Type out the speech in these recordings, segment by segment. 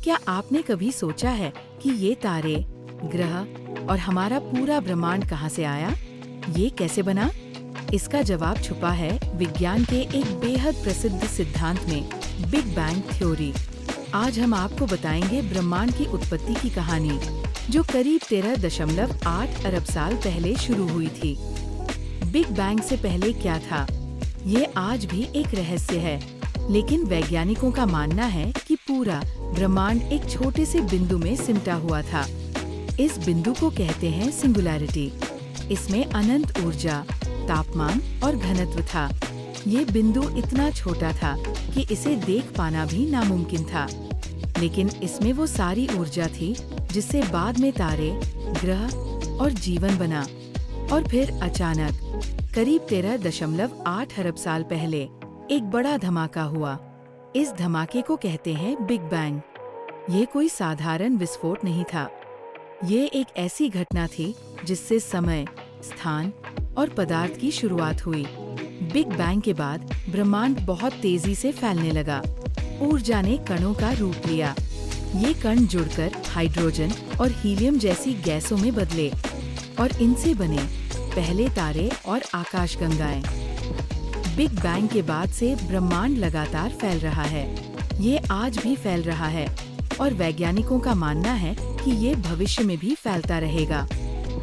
क्या आपने कभी सोचा है कि ये तारे, ग्रह और हमारा पूरा ब्रह्मांड कहाँ से आया? ये कैसे बना? इसका जवाब छुपा है विज्ञान के एक बेहद प्रसिद्ध सिद्धांत में, बिग बैंग थ्योरी। आज हम आपको बताएंगे ब्रह्मांड की उत्पत्ति की कहानी, जो करीब 13.8 अरब साल पहले शुरू हुई थी। बिग बैंग से पहले क्या था, ये आज भी एक रहस्य है, लेकिन वैज्ञानिकों का मानना है कि पूरा ब्रह्मांड एक छोटे से बिंदु में सिमटा हुआ था। इस बिंदु को कहते हैं सिंगुलैरिटी। इसमें अनंत ऊर्जा, तापमान और घनत्व था। ये बिंदु इतना छोटा था कि इसे देख पाना भी नामुमकिन था, लेकिन इसमें वो सारी ऊर्जा थी जिससे बाद में तारे, ग्रह और जीवन बना। और फिर अचानक करीब 13.8 अरब साल पहले एक बड़ा धमाका हुआ। इस धमाके को कहते हैं बिग बैंग। ये कोई साधारण विस्फोट नहीं था। ये एक ऐसी घटना थी जिससे समय, स्थान और पदार्थ की शुरुआत हुई। बिग बैंग के बाद ब्रह्मांड बहुत तेजी से फैलने लगा। ऊर्जा ने कणों का रूप लिया। ये कण जुड़कर हाइड्रोजन और हीलियम जैसी गैसों में बदले और इनसे बने पहले तारे और आकाशगंगाएं। बिग बैंग के बाद से ब्रह्मांड लगातार फैल रहा है। ये आज भी फैल रहा है और वैज्ञानिकों का मानना है कि ये भविष्य में भी फैलता रहेगा।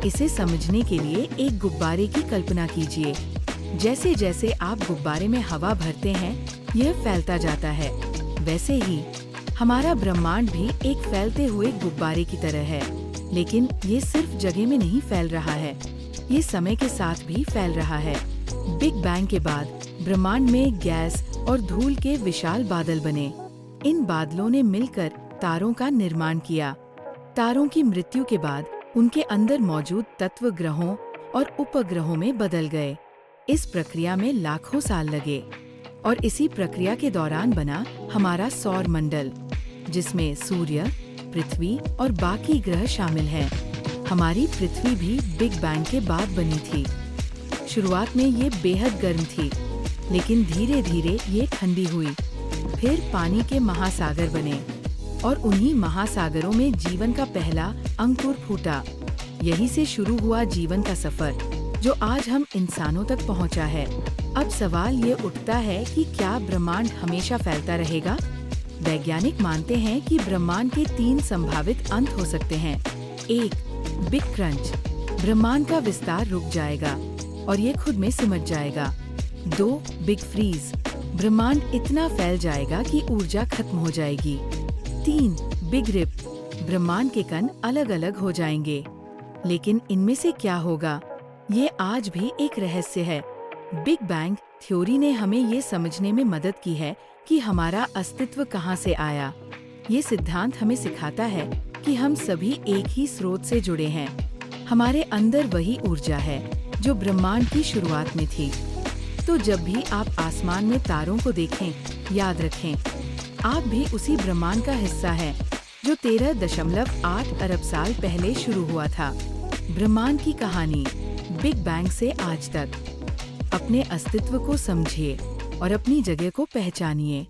इसे समझने के लिए एक गुब्बारे की कल्पना कीजिए। जैसे जैसे आप गुब्बारे में हवा भरते हैं, यह फैलता जाता है। वैसे ही हमारा ब्रह्मांड भी एक फैलते हुए गुब्बारे की तरह है, लेकिन ये सिर्फ जगह में नहीं फैल रहा है, ये समय के साथ भी फैल रहा है। बिग बैंग के बाद ब्रह्मांड में गैस और धूल के विशाल बादल बने। इन बादलों ने मिलकर तारों का निर्माण किया। तारों की मृत्यु के बाद उनके अंदर मौजूद तत्व ग्रहों और उपग्रहों में बदल गए। इस प्रक्रिया में लाखों साल लगे और इसी प्रक्रिया के दौरान बना हमारा सौर मंडल, जिसमें सूर्य, पृथ्वी और बाकी ग्रह शामिल हैं। हमारी पृथ्वी भी बिग बैंग के बाद बनी थी। शुरुआत में ये बेहद गर्म थी, लेकिन धीरे धीरे ये ठंडी हुई। फिर पानी के महासागर बने और उन्हीं महासागरों में जीवन का पहला अंकुर फूटा। यहीं से शुरू हुआ जीवन का सफर, जो आज हम इंसानों तक पहुंचा है। अब सवाल ये उठता है कि क्या ब्रह्मांड हमेशा फैलता रहेगा? वैज्ञानिक मानते हैं कि ब्रह्मांड के 3 संभावित अंत हो सकते हैं। 1. बिग क्रंच, ब्रह्मांड का विस्तार रुक जाएगा और ये खुद में सिमट जाएगा। 2. बिग फ्रीज, ब्रह्मांड इतना फैल जाएगा कि ऊर्जा खत्म हो जाएगी। 3. बिग रिप, ब्रह्मांड के कण अलग अलग हो जाएंगे। लेकिन इनमें से क्या होगा, ये आज भी एक रहस्य है। बिग बैंग थ्योरी ने हमें ये समझने में मदद की है कि हमारा अस्तित्व कहाँ से आया। ये सिद्धांत हमें सिखाता है कि हम सभी एक ही स्रोत से जुड़े हैं। हमारे अंदर वही ऊर्जा है जो ब्रह्मांड की शुरुआत में थी। तो जब भी आप आसमान में तारों को देखें, याद रखें, आप भी उसी ब्रह्मांड का हिस्सा हैं, जो 13.8 अरब साल पहले शुरू हुआ था। ब्रह्मांड की कहानी बिग बैंग से आज तक। अपने अस्तित्व को समझिए और अपनी जगह को पहचानिए।